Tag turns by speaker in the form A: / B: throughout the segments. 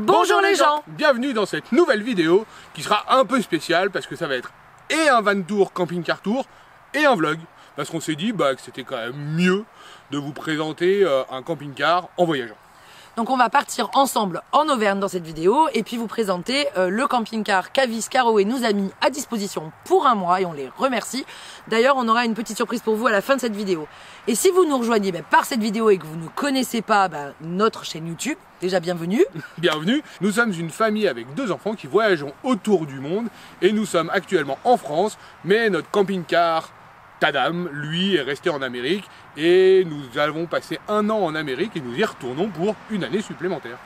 A: Bonjour les gens.
B: Bienvenue dans cette nouvelle vidéo qui sera un peu spéciale parce que ça va être et un van tour, camping-car tour et un vlog. Parce qu'on s'est dit que c'était quand même mieux de vous présenter un camping-car en voyageant.
A: Donc on va partir ensemble en Auvergne dans cette vidéo et puis vous présenter le camping-car qu'Avis Caroé nous a mis à disposition pour un mois et on les remercie. D'ailleurs on aura une petite surprise pour vous à la fin de cette vidéo. Et si vous nous rejoignez par cette vidéo et que vous ne connaissez pas notre chaîne YouTube, déjà bienvenue.
B: Bienvenue, nous sommes une famille avec 2 enfants qui voyageons autour du monde et nous sommes actuellement en France, mais notre camping-car Tadam, lui, est resté en Amérique et nous avons passé 1 an en Amérique et nous y retournons pour une année supplémentaire.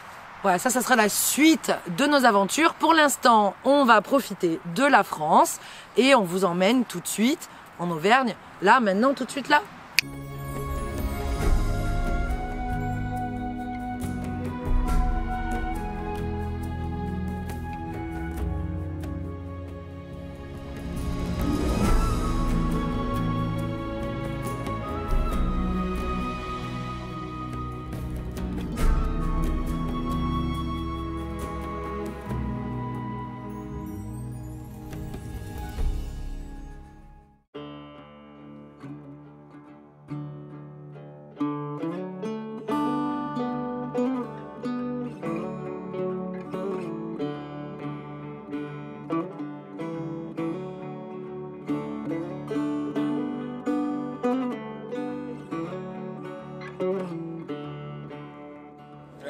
A: Voilà, ça sera la suite de nos aventures. Pour l'instant, on va profiter de la France et on vous emmène tout de suite en Auvergne, là, maintenant, tout de suite là.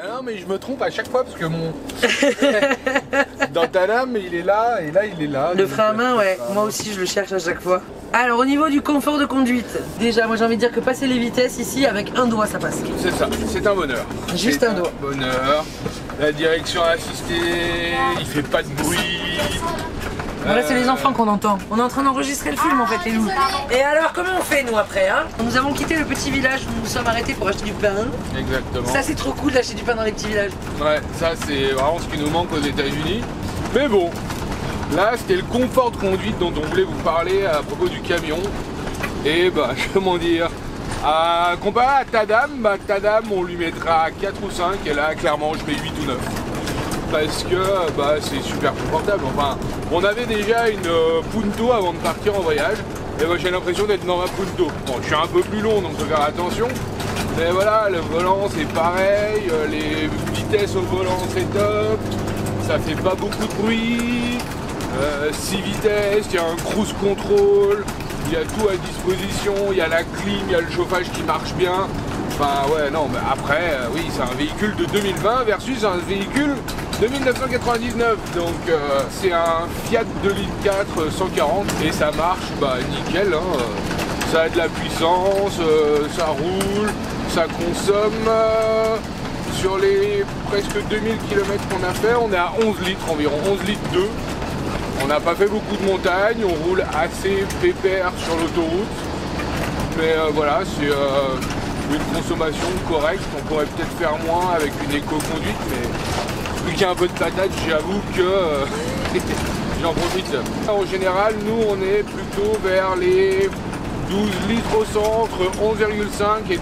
B: Non mais je me trompe à chaque fois parce que mon... Dans Tadam il est là et là il est là.
A: Le frein à main, ouais, moi aussi je le cherche à chaque fois. Alors au niveau du confort de conduite, déjà moi j'ai envie de dire que passer les vitesses ici avec un doigt ça passe.
B: C'est ça, c'est un bonheur.
A: Juste un doigt.
B: Bonheur. La direction assistée, il fait pas de bruit.
A: Voilà, c'est les enfants qu'on entend. On est en train d'enregistrer le film en fait, les loups. Et alors, comment on fait nous après hein? Nous avons quitté le petit village où nous sommes arrêtés pour acheter du pain.
B: Exactement.
A: Ça, c'est trop cool d'acheter du pain dans les petits villages.
B: Ouais, ça c'est vraiment ce qui nous manque aux États-Unis. Mais bon, là c'était le confort de conduite dont on voulait vous parler à propos du camion. Et comment dire, comparé à Tadam, Tadam on lui mettra 4 ou 5 et là clairement je mets 8 ou 9. Parce que c'est super confortable. Enfin, on avait déjà une Punto avant de partir en voyage. Et moi j'ai l'impression d'être dans ma Punto. Bon, je suis un peu plus long donc faut faire attention. Mais voilà, le volant c'est pareil, les vitesses au volant c'est top, ça fait pas beaucoup de bruit, 6 vitesses, il y a un cruise control, il y a tout à disposition, il y a la clim, il y a le chauffage qui marche bien. Enfin ouais non mais après oui c'est un véhicule de 2020 versus un véhicule de 1999 donc c'est un Fiat 2 litres 4 140 et ça marche nickel hein. Ça a de la puissance, ça roule, ça consomme sur les presque 2000 km qu'on a fait on est à 11 litres environ, 11 litres 2. On n'a pas fait beaucoup de montagnes, on roule assez pépère sur l'autoroute mais voilà c'est une consommation correcte, on pourrait peut-être faire moins avec une éco-conduite, mais vu qu'il y a un peu de patate, j'avoue que j'en profite. En général, nous on est plutôt vers les 12 litres au 100, entre 11,5 et 13,5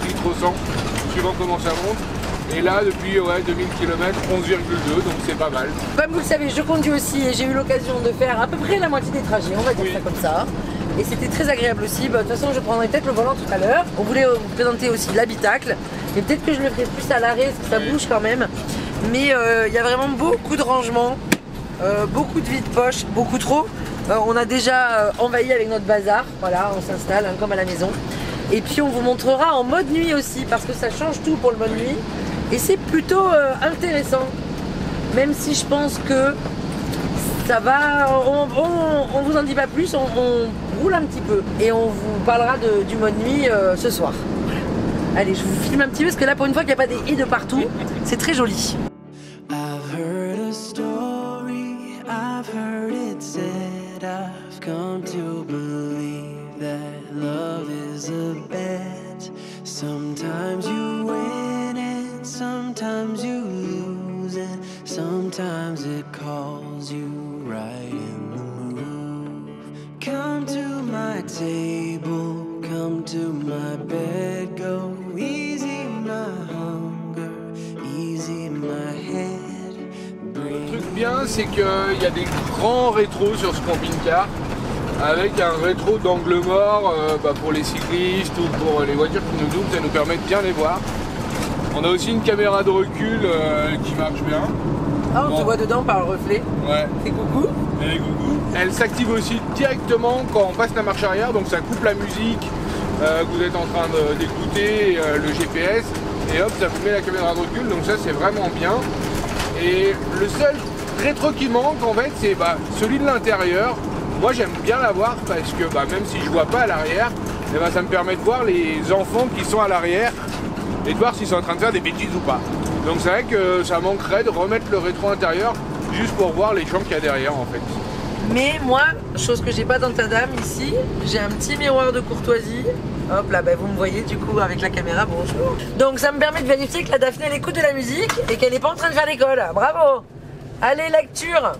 B: litres au 100, suivant comment ça monte. Et là, depuis 2000 km, 11,2, donc c'est pas mal.
A: Comme vous le savez, je conduis aussi et j'ai eu l'occasion de faire à peu près la moitié des trajets, on va dire ça comme ça. Et c'était très agréable aussi. De toute façon, je prendrai peut-être le volant tout à l'heure. On voulait vous présenter aussi l'habitacle. Mais peut-être que je le ferai plus à l'arrêt, parce que ça bouge quand même. Mais il y a vraiment beaucoup de rangements, beaucoup de vide-poche, beaucoup trop. On a déjà envahi avec notre bazar. Voilà, on s'installe comme à la maison. Et puis on vous montrera en mode nuit aussi, parce que ça change tout pour le mode nuit. Et c'est plutôt intéressant. Même si je pense que ça va, on vous en dit pas plus, on roule un petit peu et on vous parlera du mode nuit ce soir. Allez, je vous filme un petit peu parce que là pour une fois qu'il n'y a pas des haies de partout, c'est très joli.
C: I've heard a story, I've heard it said, I've come to believe that love is a bet. Sometimes you win and sometimes you lose and sometimes it calls you right in the move. Come to my table, come to my bed, go easy my hunger, easy my
B: bien, c'est qu'il y a des grands rétros sur ce camping-car, avec un rétro d'angle mort pour les cyclistes ou pour les voitures qui nous doublent, ça nous permet de bien les voir. On a aussi une caméra de recul qui marche bien.
A: Ah, on te voit dedans par le reflet.
B: Ouais.
A: Fais coucou.
B: Et coucou. Elle s'active aussi directement quand on passe la marche arrière, donc ça coupe la musique que vous êtes en train d'écouter, le GPS, et hop, ça vous met la caméra de recul, donc ça c'est vraiment bien. Et le seul rétro qui manque en fait, c'est celui de l'intérieur. Moi j'aime bien l'avoir parce que même si je vois pas à l'arrière, ça me permet de voir les enfants qui sont à l'arrière et de voir s'ils sont en train de faire des bêtises ou pas. Donc c'est vrai que ça manquerait de remettre le rétro intérieur juste pour voir les champs qu'il y a derrière en fait.
A: Mais moi, chose que j'ai pas dans ta dame ici, j'ai un petit miroir de courtoisie. Hop là, vous me voyez du coup avec la caméra, bonjour. Donc ça me permet de vérifier que la Daphné elle écoute de la musique et qu'elle n'est pas en train de faire l'école. Bravo. Allez, lecture.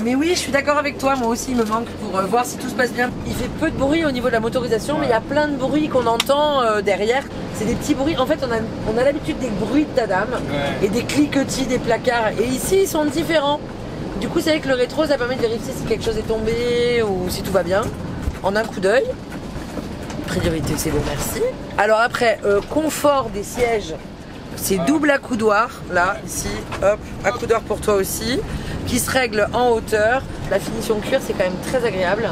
A: Mais oui, je suis d'accord avec toi, moi aussi il me manque pour voir si tout se passe bien. Il fait peu de bruit au niveau de la motorisation, mais il y a plein de bruits qu'on entend derrière. C'est des petits bruits, en fait on a l'habitude des bruits de ta dame et des cliquetis des placards. Et ici ils sont différents. Du coup c'est vrai que le rétro ça permet de vérifier si quelque chose est tombé ou si tout va bien. En un coup d'œil. Priorité c'est bon, merci. Alors après, confort des sièges. C'est double accoudoir, là, ici, hop, accoudoir pour toi aussi, qui se règle en hauteur. La finition cuir, c'est quand même très agréable.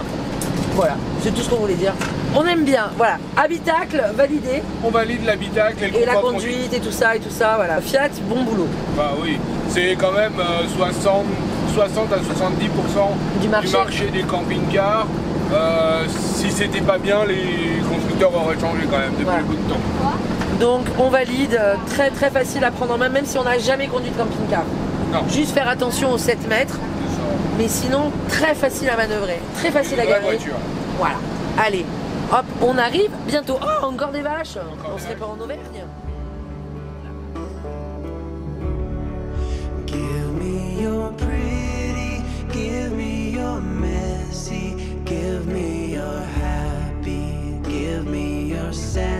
A: Voilà, c'est tout ce qu'on voulait dire. On aime bien, voilà. Habitacle, validé.
B: On valide l'habitacle
A: et la conduite et tout ça, voilà. Fiat, bon boulot.
B: Bah oui, c'est quand même 60 à 70% du marché des camping-cars. Si c'était pas bien, les constructeurs auraient changé quand même depuis un bout de temps.
A: Donc on valide, très très facile à prendre en main, même si on n'a jamais conduit de camping-car. Juste faire attention aux 7 mètres, mais sinon très facile à manœuvrer, très facile à garer. Voilà, allez, hop, on arrive bientôt. Oh, encore des vaches. On serait pas en Auvergne?
C: Give me your pretty, give me your messy, give me your happy, give me your sad.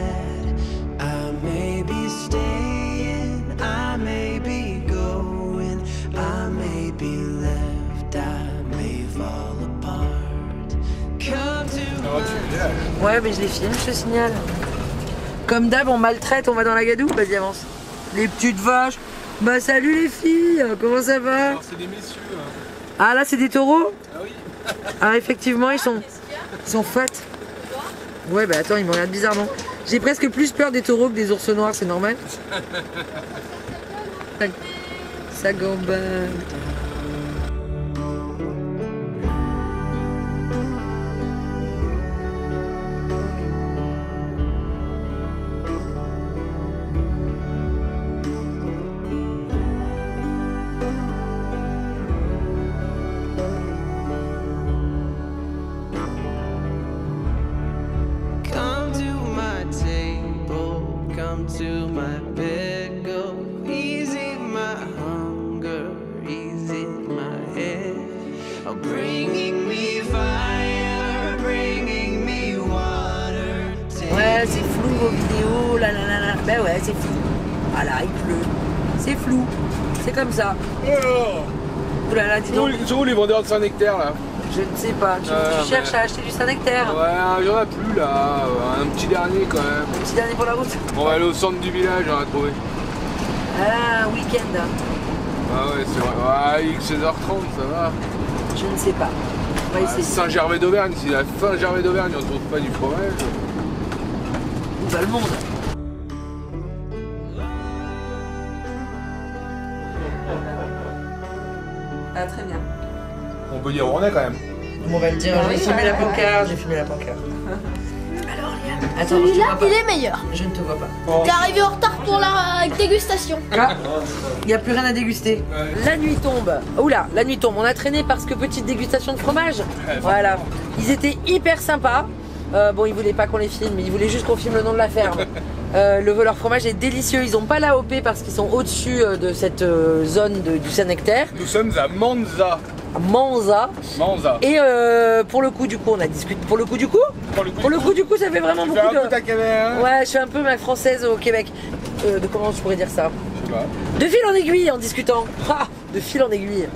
C: I may be staying, I may be going, I may be left, I may fall apart. Come to
A: Ouais, mais je les filme, je te signale. Comme d'hab, on maltraite, on va dans la gadoue. Vas-y, avance. Les petites vaches. Bah salut les filles, comment ça va?
B: Alors c'est des messieurs.
A: Ah là c'est des taureaux?
B: Ah oui.
A: Ah effectivement ils sont fat. Ouais bah attends, ils me regardent bizarrement. J'ai presque plus peur des taureaux que des ours noirs, c'est normal. Ça gambade.
C: to my bed, go easy my hunger, easy my head, bringing me fire, bringing me water.
A: Ouais, c'est flou vos vidéos, là là là là. Ben ouais, c'est flou. Voilà, il pleut. C'est flou. C'est comme ça. Ouh là là, dis donc.
B: Ils sont où les vendeurs de Saint-Nectaire là?
A: Je ne sais pas. Tu cherches à acheter du Saint-Nectaire?
B: Ouais, il n'y en a plus là. Un petit dernier quand même.
A: Un petit dernier pour la route?
B: On va aller au centre du village, on va trouver.
A: Ah, un week-end.
B: Ah ouais, c'est vrai. Ouais, il est 16h30, ça va.
A: Je ne sais pas. On va essayer.
B: Saint-Gervais d'Auvergne, si à Saint-Gervais d'Auvergne on ne trouve pas du fromage.
A: Où va le monde? Ah, très bien.
B: On peut dire où on est quand même.
A: On va le dire, j'ai filmé la pancarte, j'ai filmé la pancarte. Alors Liane, attends,
D: celui-là, il est meilleur.
A: Je ne te vois pas.
D: T'es arrivé en retard pour la dégustation.
A: Ah, il n'y a plus rien à déguster. La nuit tombe. Oula, la nuit tombe. On a traîné parce que petite dégustation de fromage. Voilà. Ils étaient hyper sympas. Bon, ils voulaient pas qu'on les filme, ils voulaient juste qu'on filme le nom de la ferme. Leur fromage est délicieux. Ils n'ont pas l'AOP parce qu'ils sont au-dessus de cette zone du Saint-Nectaire.
B: Nous sommes à Manza.
A: Manza. Et pour le coup du coup on a discuté. Pour le coup du coup ça fait vraiment beaucoup de...
B: ta caméra.
A: Ouais, je suis un peu ma française au Québec. De comment je pourrais dire ça?
B: Je sais pas.
A: De fil en aiguille en discutant. Ah, de fil en aiguille.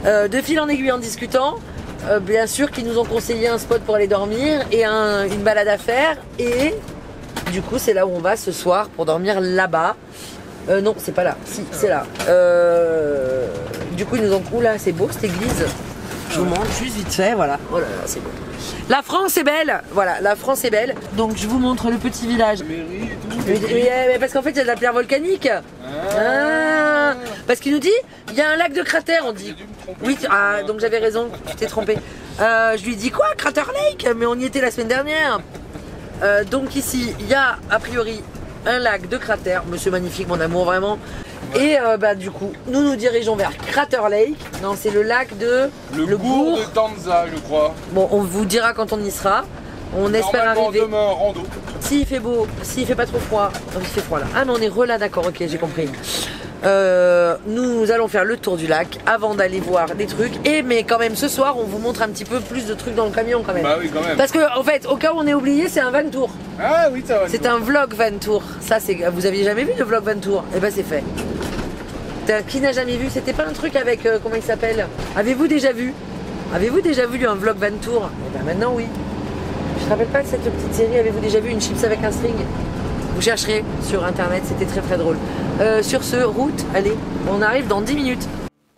A: De fil en aiguille en discutant, bien sûr qu'ils nous ont conseillé un spot pour aller dormir et une balade à faire. Et du coup, c'est là où on va ce soir pour dormir là-bas. Non, c'est pas là. Si, c'est là. Du coup, ils nous ont... Oula, c'est beau cette église. Je vous montre juste vite fait, voilà. Oh là là, c'est beau. La France est belle. Voilà, la France est belle. Donc, je vous montre le petit village.
B: Mairie et tout.
A: Mais parce qu'en fait, il y a de la pierre volcanique. Parce qu'il nous dit, il y a un lac de cratère, on dit. Oui, donc j'avais raison, tu t'es trompé. Je lui dis quoi, Crater Lake? Mais on y était la semaine dernière. Donc ici, il y a a priori un lac de cratère. Monsieur magnifique, mon amour, vraiment. Et du coup, nous dirigeons vers Crater Lake. Non, c'est le lac de...
B: Le bourg de Tanza, je crois.
A: Bon, on vous dira quand on y sera. On espère arriver.
B: Demain, rando.
A: S'il fait beau, s'il fait pas trop froid. Non, il fait froid là. Ah, mais on est là, d'accord, ok, j'ai compris. Nous allons faire le tour du lac avant d'aller voir des trucs. Mais quand même, ce soir, on vous montre un petit peu plus de trucs dans le camion quand même.
B: Bah oui, quand même.
A: Parce que, en fait, au cas où on est oublié, c'est un van tour.
B: Ah oui, ça va.
A: C'est un vlog van tour. Ça, c'est. Vous aviez jamais vu le vlog van tour? Eh ben, c'est fait. Qui n'a jamais vu? C'était pas un truc avec. Comment il s'appelle? Avez-vous déjà vu un vlog van tour? Eh ben, maintenant, oui. Je me rappelle pas de cette petite série. Avez-vous déjà vu une chips avec un string? Vous chercherez sur internet, c'était très très drôle. Sur ce, route, allez, on arrive dans 10 minutes.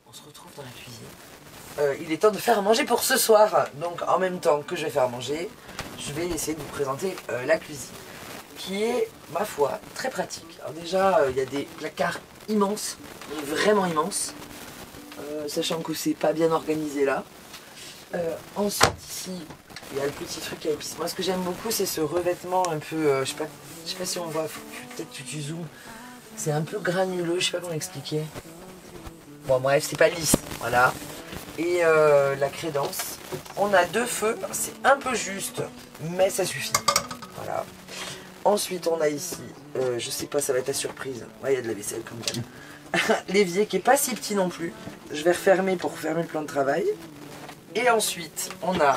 A: On se retrouve dans la cuisine. Il est temps de faire à manger pour ce soir. Donc en même temps que je vais faire à manger, je vais essayer de vous présenter la cuisine. Qui est, ma foi, très pratique. Alors déjà, il y a des placards immenses, vraiment immenses. Sachant que c'est pas bien organisé là. Ensuite ici, il y a le petit truc à épices. Moi ce que j'aime beaucoup c'est ce revêtement un peu, je sais pas si on voit, peut-être que tu zoomes. C'est un peu granuleux, je sais pas comment expliquer. Bon bref, c'est pas lisse, voilà. Et la crédence, on a 2 feux, c'est un peu juste, mais ça suffit. Voilà. Ensuite on a ici, je sais pas, ça va être la surprise. Ouais, il y a de la vaisselle comme ça. L'évier qui est pas si petit non plus. Je vais refermer pour fermer le plan de travail. Et ensuite, on a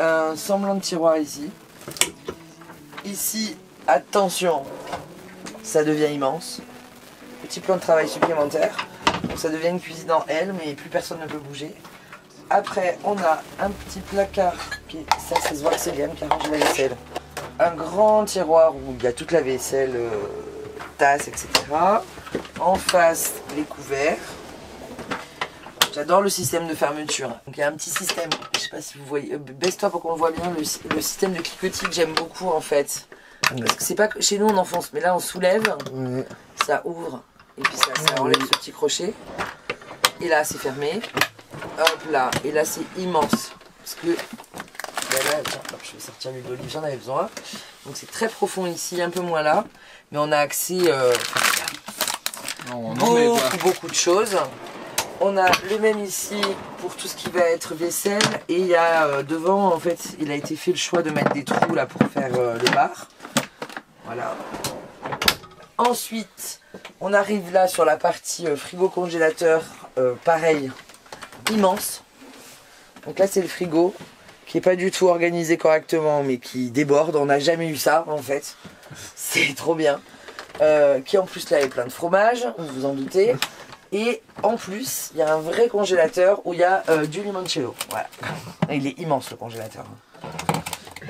A: un semblant de tiroir ici. Ici, attention, ça devient immense. Petit plan de travail supplémentaire. Donc ça devient une cuisine en L, mais plus personne ne peut bouger. Après, on a un petit placard, ça se voit que c'est Liane qui arrange la vaisselle. Un grand tiroir où il y a toute la vaisselle, tasses, etc. En face, les couverts. J'adore le système de fermeture. Donc il y a un petit système, je sais pas si vous voyez, baisse-toi pour qu'on le voit bien, le système de cliquetis que j'aime beaucoup en fait. Parce que c'est pas que chez nous on enfonce, mais là on soulève, ça ouvre, et puis ça enlève ce petit crochet. Et là c'est fermé, hop là, et là c'est immense. Parce que, là, attends, je vais sortir l'huile d'olive, j'en avais besoin. Donc c'est très profond ici, un peu moins là, mais on a accès beaucoup de choses. On a le même ici pour tout ce qui va être vaisselle et il y a devant en fait il a été fait le choix de mettre des trous là pour faire le bar. Voilà. Ensuite on arrive là sur la partie frigo congélateur, pareil, immense. Donc là c'est le frigo qui est pas du tout organisé correctement mais qui déborde, on n'a jamais eu ça en fait. C'est trop bien. Qui en plus là est plein de fromage, vous vous en doutez. Et en plus, il y a un vrai congélateur où il y a du limoncello. Voilà. Il est immense le congélateur.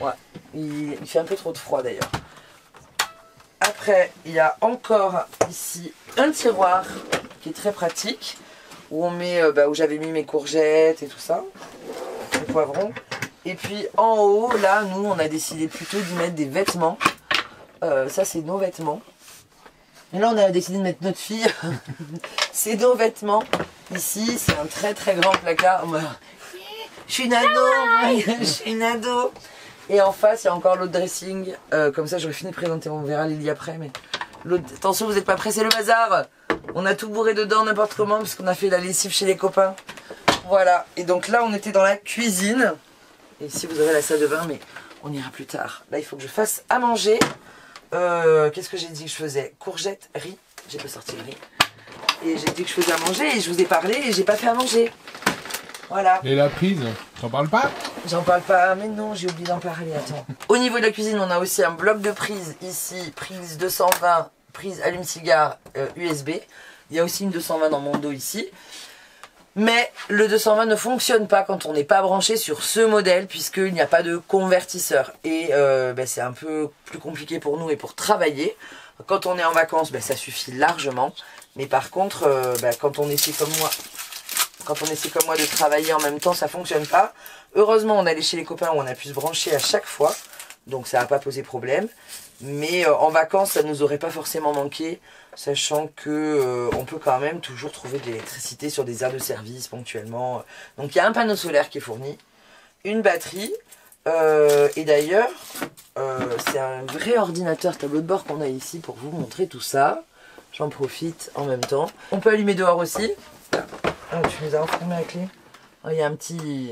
A: Ouais. Il fait un peu trop de froid d'ailleurs. Après, il y a encore ici un tiroir qui est très pratique. Où on met, où j'avais mis mes courgettes et tout ça. Les poivrons. Et puis en haut, là, nous, on a décidé plutôt d'y mettre des vêtements. Ça, c'est nos vêtements. Et là, on a décidé de mettre notre fille. C'est nos vêtements. Ici, c'est un très très grand placard. Je suis une ado. Je suis une ado. Et en face, il y a encore l'autre dressing. Comme ça, j'aurais fini de présenter. On verra Lily après. Mais attention, vous n'êtes pas pressés, le bazar. On a tout bourré dedans n'importe comment parce qu'on a fait la lessive chez les copains. Voilà. Et donc là, on était dans la cuisine. Et ici, vous aurez la salle de bain, mais on ira plus tard. Là, il faut que je fasse à manger. Qu'est-ce que j'ai dit que je faisais? Courgettes, riz, j'ai pas sorti le riz. Et j'ai dit que je faisais à manger et je vous ai parlé et j'ai pas fait à manger. Voilà.
B: Et la prise, t'en parles pas?
A: J'en parle pas, mais non, j'ai oublié d'en parler, attends. Au niveau de la cuisine, on a aussi un bloc de prise ici, prise 220, prise allume-cigare USB. Il y a aussi une 220 dans mon dos ici. Mais le 220 ne fonctionne pas quand on n'est pas branché sur ce modèle puisqu'il n'y a pas de convertisseur. Et c'est un peu plus compliqué pour nous et pour travailler. Quand on est en vacances, ça suffit largement. Mais par contre, quand on essaie comme moi, de travailler en même temps, ça fonctionne pas. Heureusement, on allait chez les copains où on a pu se brancher à chaque fois. Donc ça n'a pas posé problème. Mais en vacances, ça nous aurait pas forcément manqué. Sachant que on peut quand même toujours trouver de l'électricité sur des aires de service ponctuellement. Donc il y a un panneau solaire qui est fourni. Une batterie. Et d'ailleurs, c'est un vrai ordinateur tableau de bord qu'on a ici pour vous montrer tout ça. J'en profite en même temps. On peut allumer dehors aussi. Ah, tu nous as enfermé la clé. Il y a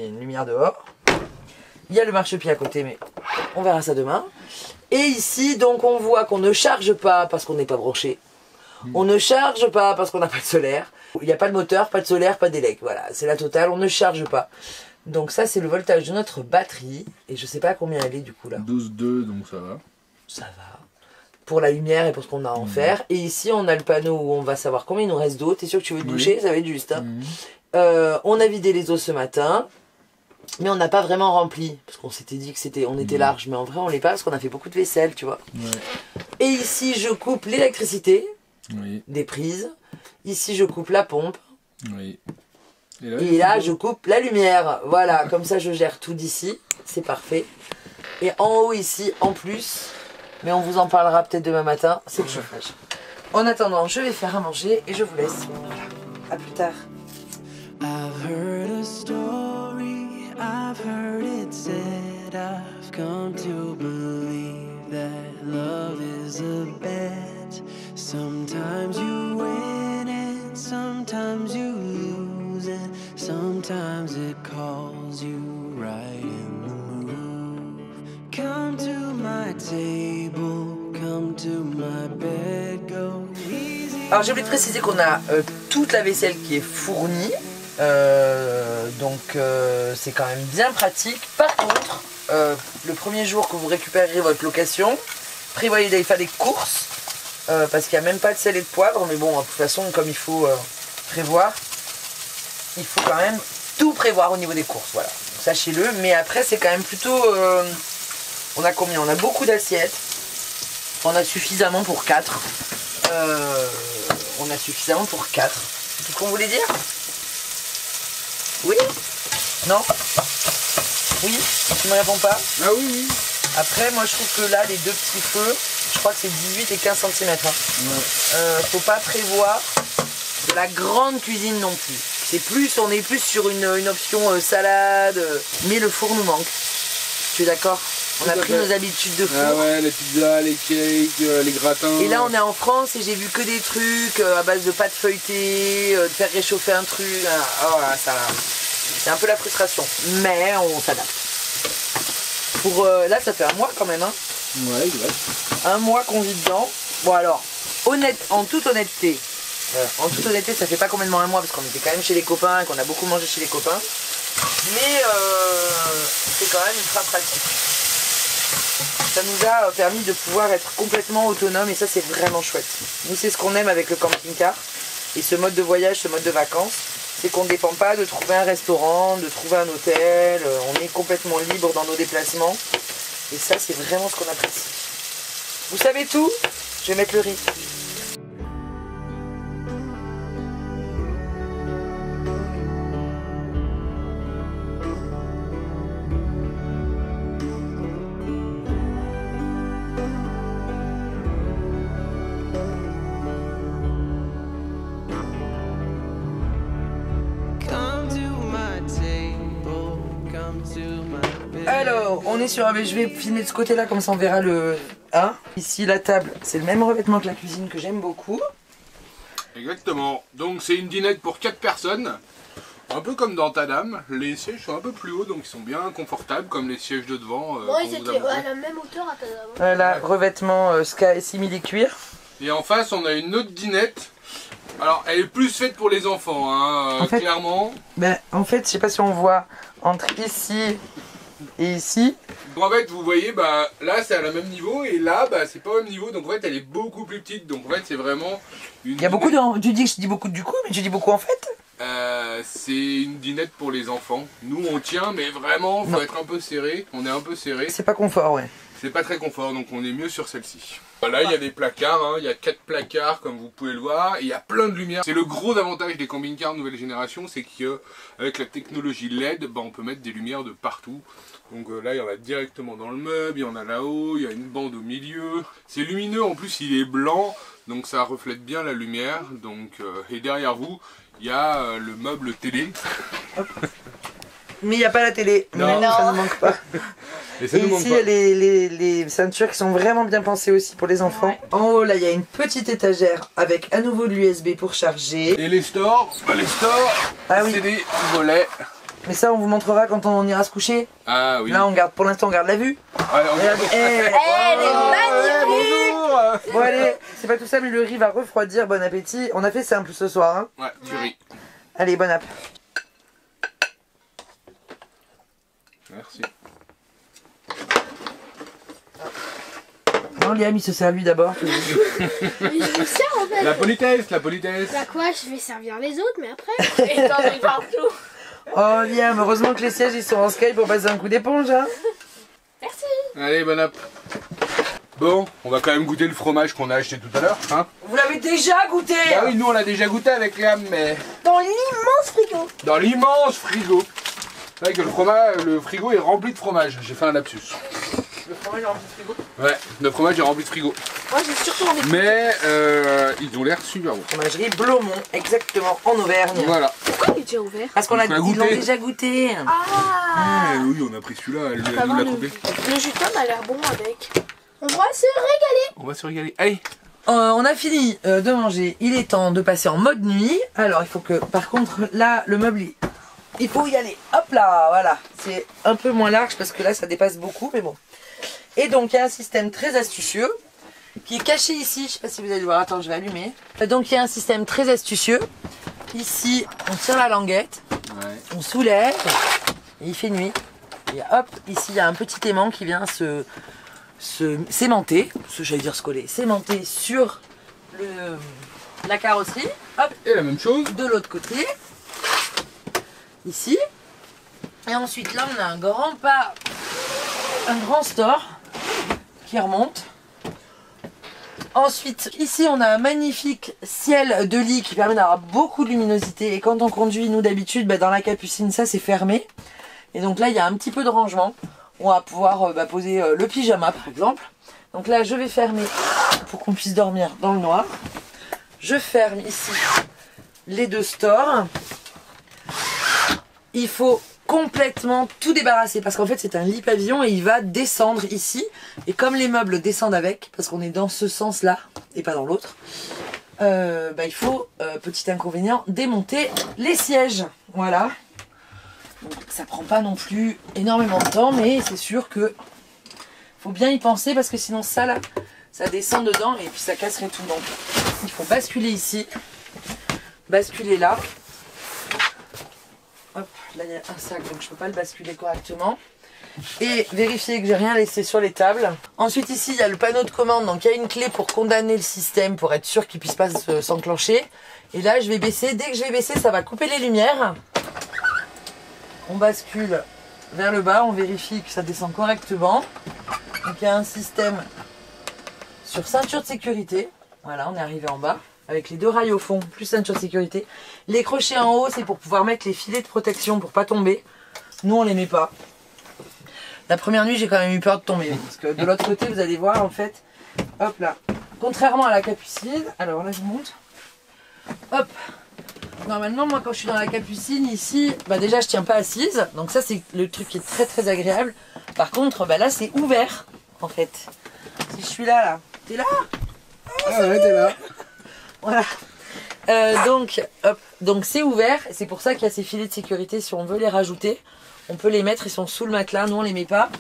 A: une lumière dehors. Il y a le marchepied à côté, mais on verra ça demain. Et ici, donc, on voit qu'on ne charge pas parce qu'on n'est pas branché. On ne charge pas parce qu'on n'a pas de solaire. Il n'y a pas de moteur, pas de solaire, pas d'élec. Voilà, c'est la totale, on ne charge pas. Donc ça, c'est le voltage de notre batterie. Et je sais pas combien elle est du coup là.
B: 12,2, donc ça va.
A: Ça va. Pour la lumière et pour ce qu'on a à en faire. Et ici, on a le panneau où on va savoir combien il nous reste d'eau. T'es sûr que tu veux te doucher? Ça va être juste. Hein. On a vidé les eaux ce matin. Mais on n'a pas vraiment rempli. Parce qu'on s'était dit que on était large. Mais en vrai, on l'est pas parce qu'on a fait beaucoup de vaisselle, tu vois. Et ici, je coupe l'électricité. Des prises. Ici, je coupe la pompe. Et là, je coupe la lumière. Voilà, comme ça, je gère tout d'ici. C'est parfait. Et en haut, ici, en plus, mais on vous en parlera peut-être demain matin, c'est le chauffage. En attendant, je vais faire à manger et je vous laisse. Voilà. À plus tard.
C: I've heard a story, I've heard it said, I've come to believe that love is a bet. Sometimes you win and sometimes you lose, and sometimes it calls you right in the move. Come to my table, come to my bed, go easy.
A: Alors j'ai oublié de préciser qu'on a toute la vaisselle qui est fournie. Donc c'est quand même bien pratique. Par contre, le premier jour que vous récupérerez votre location, prévoyez d'aller faire des courses parce qu'il n'y a même pas de sel et de poivre. Mais bon, de toute façon, comme il faut prévoir, il faut quand même tout prévoir au niveau des courses. Voilà, sachez-le. Mais après, c'est quand même plutôt... on a combien? On a beaucoup d'assiettes. On a suffisamment pour 4. On a suffisamment pour 4. C'est tout ce qu'on voulait dire? Oui? Non? Oui? Tu me réponds pas?
B: Ah oui.
A: Après, moi je trouve que là, les deux petits feux, je crois que c'est 18 et 15 cm. Hein. Faut pas prévoir de la grande cuisine non plus. On est plus sur une option salade, mais le four nous manque. Tu es d'accord? On a pris nos habitudes de four.
B: Ah ouais, les pizzas, les cakes, les gratins.
A: Et là on est en France et j'ai vu que des trucs à base de pâte feuilletée, de faire réchauffer un truc. Oh, c'est un peu la frustration. Mais on s'adapte. Là ça fait un mois quand même. Hein.
B: Ouais, exact.
A: Un mois qu'on vit dedans. Bon alors, en toute honnêteté, ça fait pas complètement un mois parce qu'on était quand même chez les copains et qu'on a beaucoup mangé chez les copains. Mais c'est quand même ultra pratique. Ça nous a permis de pouvoir être complètement autonome et ça c'est vraiment chouette. Nous c'est ce qu'on aime avec le camping-car et ce mode de voyage, ce mode de vacances, c'est qu'on ne dépend pas de trouver un restaurant, de trouver un hôtel, on est complètement libre dans nos déplacements et ça c'est vraiment ce qu'on apprécie. Vous savez tout? Je vais mettre le riz. Alors, on est sur... Je vais filmer de ce côté-là, comme ça on verra le... Hein. Ici, la table, c'est le même revêtement que la cuisine que j'aime beaucoup.
B: Exactement. Donc c'est une dinette pour 4 personnes. Un peu comme dans ta dame. Les sièges sont un peu plus hauts, donc ils sont bien confortables, comme les sièges de devant.
D: Bon, ils étaient à la même hauteur à ta dame.
A: Voilà, revêtement Sky simili-cuir.
B: Et en face, on a une autre dinette. Alors, elle est plus faite pour les enfants, hein, clairement.
A: En fait, je sais pas si on voit entre ici et ici.
B: Donc en fait, vous voyez, là c'est à la même niveau et là, c'est pas au même niveau. Donc en fait, elle est beaucoup plus petite. Donc en fait, c'est vraiment une...
A: Il y a beaucoup de... Tu dis que je dis beaucoup du coup, mais tu dis beaucoup en fait.
B: C'est une dinette pour les enfants. Nous on tient, mais vraiment faut être un peu serré. On est un peu serré.
A: C'est pas confort, ouais.
B: C'est pas très confort, donc on est mieux sur celle-ci. Voilà, il y a des placards, hein. Il y a 4 placards comme vous pouvez le voir. Il y a plein de lumière. C'est le gros avantage des camping-cars nouvelle génération, c'est qu'avec la technologie LED, bah, on peut mettre des lumières de partout. Donc là, il y en a directement dans le meuble, il y en a là-haut, il y a une bande au milieu. C'est lumineux, en plus il est blanc, donc ça reflète bien la lumière. Donc, et derrière vous, il y a le meuble télé.
A: Mais il n'y a pas la télé.
B: Non.
A: Ça ne manque pas.
B: Et ça
A: Et
B: nous manque
A: ici,
B: pas.
A: il y a les ceintures qui sont vraiment bien pensées aussi pour les enfants.
D: Ouais.
A: En haut, là, il y a une petite étagère avec à nouveau de l'USB pour charger.
B: Et les stores,
A: Ah oui.
B: c'est des volets.
A: Mais ça, on vous montrera quand on ira se coucher.
B: Ah oui.
A: Là, on garde, pour l'instant, on garde la vue.
B: Ouais, on
A: Regardez.
D: Elle est magnifique.
B: bonjour.
A: Bon, allez, c'est pas tout ça, mais le riz va refroidir. Bon appétit. On a fait simple ce soir. Hein.
B: Ouais, tu ris.
A: Allez, bon app.
B: Merci.
A: Non, Liam, il se sert lui d'abord.
D: Mais je me sers en fait.
B: La politesse, la politesse.
D: Bah quoi, je vais servir les autres, mais après. Et t'en mets partout.
A: Oh, Liam, heureusement que les sièges ils sont en Skype pour passer un coup d'éponge. Hein.
D: Merci.
B: Allez, bon app. Bon, on va quand même goûter le fromage qu'on a acheté tout à l'heure, hein.
A: Vous l'avez déjà goûté
B: Bah oui, nous on l'a déjà goûté avec Liam, mais
D: Dans l'immense frigo.
B: dans l'immense frigo. C'est vrai que le frigo est rempli de fromage. J'ai fait un lapsus.
A: Le fromage est rempli de frigo.
B: Ouais, le fromage est rempli de frigo.
D: Moi j'ai surtout envie de.
B: Mais ils ont l'air super bons.
A: Fromagerie Blomont, exactement, en Auvergne.
B: Voilà.
D: Pourquoi il est déjà ouvert?
A: Parce qu'on
B: On l'a
A: ils l'ont
B: goûté.
A: déjà goûté.
D: Ah.
B: oui, on a pris celui-là, elle
D: Pas
B: nous l'a
D: mal,
B: coupé.
D: le jus de pomme a l'air bon avec. On va se régaler.
B: On va se régaler. Allez.
A: On a fini de manger, il est temps de passer en mode nuit. Alors il faut que, par contre, là, le meuble, il faut y aller. Hop là, voilà. C'est un peu moins large parce que là, ça dépasse beaucoup, mais bon. Et donc, il y a un système très astucieux qui est caché ici. Je sais pas si vous allez le voir. Attends, je vais allumer. Donc, il y a un système très astucieux. Ici, on tire la languette,
B: Ouais.
A: on soulève et il fait nuit. Et hop, ici, il y a un petit aimant qui vient se s'aimanter, j'allais dire se coller, s'aimanter sur la carrosserie. Hop,
B: Et la même chose.
A: de l'autre côté, ici. Et ensuite là on a un grand store qui remonte. Ensuite ici on a un magnifique ciel de lit qui permet d'avoir beaucoup de luminosité. Et quand on conduit, nous d'habitude, dans la capucine ça c'est fermé. Et donc là il y a un petit peu de rangement. On va pouvoir poser le pyjama par exemple. Donc là je vais fermer pour qu'on puisse dormir dans le noir. Je ferme ici les deux stores. Il faut complètement tout débarrasser parce qu'en fait c'est un lit pavillon et il va descendre ici. Et comme les meubles descendent avec, parce qu'on est dans ce sens là et pas dans l'autre, il faut, petit inconvénient, démonter les sièges. Voilà. Donc, ça prend pas non plus énormément de temps, mais c'est sûr que faut bien y penser parce que sinon ça là, ça descend dedans et puis ça casserait tout. Donc il faut basculer ici, basculer là. Hop, là il y a un sac donc je peux pas le basculer correctement. Et vérifier que j'ai rien laissé sur les tables. Ensuite ici il y a le panneau de commande, donc il y a une clé pour condamner le système pour être sûr qu'il puisse pas s'enclencher. Et là je vais baisser, dès que je vais baisser ça va couper les lumières. On bascule vers le bas, on vérifie que ça descend correctement. Donc il y a un système sur ceinture de sécurité. Voilà, on est arrivé en bas avec les deux rails au fond, plus ceinture de sécurité. Les crochets en haut, c'est pour pouvoir mettre les filets de protection pour pas tomber. Nous, on les met pas. La première nuit, j'ai quand même eu peur de tomber. Parce que de l'autre côté, vous allez voir, en fait, hop là. Contrairement à la capucine, alors là, je monte. Hop. Normalement, moi, quand je suis dans la capucine, ici, déjà, je tiens pas assise. Donc ça, c'est le truc qui est très, très agréable. Par contre, là, c'est ouvert, en fait. Si je suis là, t'es là?
B: Ah ouais, t'es là.
A: Voilà. Donc c'est ouvert. C'est pour ça qu'il y a ces filets de sécurité. Si on veut les rajouter, on peut les mettre. Ils sont sous le matelas. Nous, on les met pas.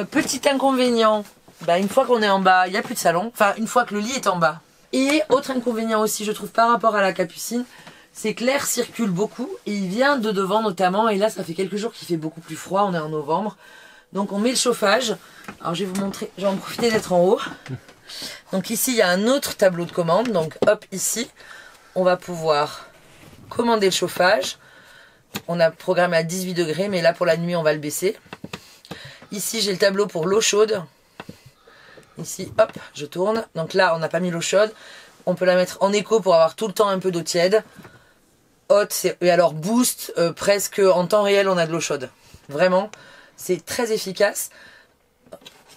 A: Petit inconvénient, une fois qu'on est en bas, il n'y a plus de salon. Enfin, une fois que le lit est en bas. Et autre inconvénient aussi, je trouve, par rapport à la capucine, c'est que l'air circule beaucoup. Et il vient de devant notamment. Et là, ça fait quelques jours qu'il fait beaucoup plus froid. On est en novembre. Donc on met le chauffage. Alors je vais vous montrer. Je vais en profiter d'être en haut. Donc ici, il y a un autre tableau de commande. Donc hop, ici, on va pouvoir commandé le chauffage. On a programmé à 18 degrés, mais là pour la nuit on va le baisser. Ici j'ai le tableau pour l'eau chaude. Ici, hop, je tourne. Donc là on n'a pas mis l'eau chaude. On peut la mettre en éco pour avoir tout le temps un peu d'eau tiède. Haute, et alors boost, presque en temps réel on a de l'eau chaude. Vraiment, c'est très efficace.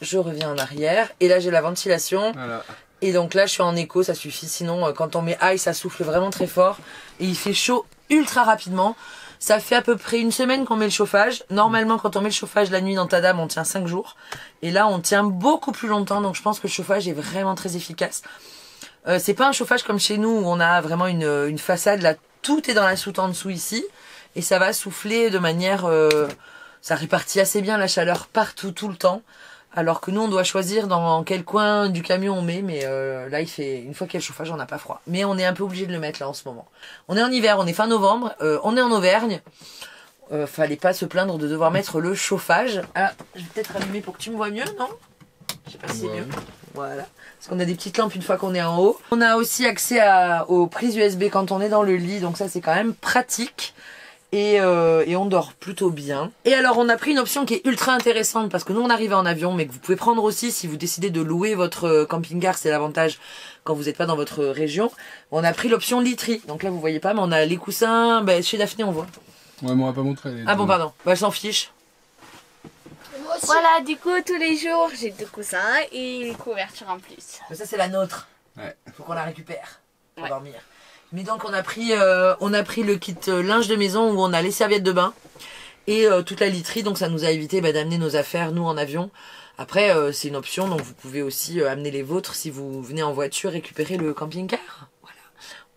A: Je reviens en arrière. Et là j'ai la ventilation. Voilà. Et donc là je suis en éco, ça suffit. Sinon quand on met high ça souffle vraiment très fort. Et il fait chaud ultra rapidement. Ça fait à peu près une semaine qu'on met le chauffage. Normalement, quand on met le chauffage la nuit dans ta dame, on tient 5 jours. Et là, on tient beaucoup plus longtemps. Donc, je pense que le chauffage est vraiment très efficace. C'est pas un chauffage comme chez nous où on a vraiment une façade. Là, tout est dans la soute en dessous ici. Et ça va souffler de manière... ça répartit assez bien la chaleur partout, tout le temps. Alors que nous, on doit choisir dans quel coin du camion on met. Mais là, il fait une fois qu'il y a le chauffage, on n'a pas froid. Mais on est un peu obligé de le mettre là en ce moment. On est en hiver, on est fin novembre. On est en Auvergne. Fallait pas se plaindre de devoir mettre le chauffage. Ah, je vais peut-être allumer pour que tu me vois mieux, non? Je sais pas si c'est mieux. Voilà. Parce qu'on a des petites lampes une fois qu'on est en haut. On a aussi accès aux prises USB quand on est dans le lit. Donc ça, c'est quand même pratique. Et on dort plutôt bien. Et alors on a pris une option qui est ultra intéressante parce que nous on arrive en avion, mais que vous pouvez prendre aussi si vous décidez de louer votre camping-car, c'est l'avantage quand vous n'êtes pas dans votre région. On a pris l'option literie, donc là vous voyez pas, mais on a les coussins, chez Daphné on voit.
B: Ouais, mais on va pas montrer.
A: Ah bon pardon, elle s'en fiche.
D: Voilà, du coup tous les jours j'ai 2 coussins et une couverture en plus.
A: Mais ça c'est la nôtre.
B: Ouais.
A: Faut qu'on la récupère pour dormir. Mais donc on a pris le kit linge de maison où on a les serviettes de bain et toute la literie, donc ça nous a évité d'amener nos affaires nous en avion. Après c'est une option, donc vous pouvez aussi amener les vôtres si vous venez en voiture récupérer le camping-car. Voilà.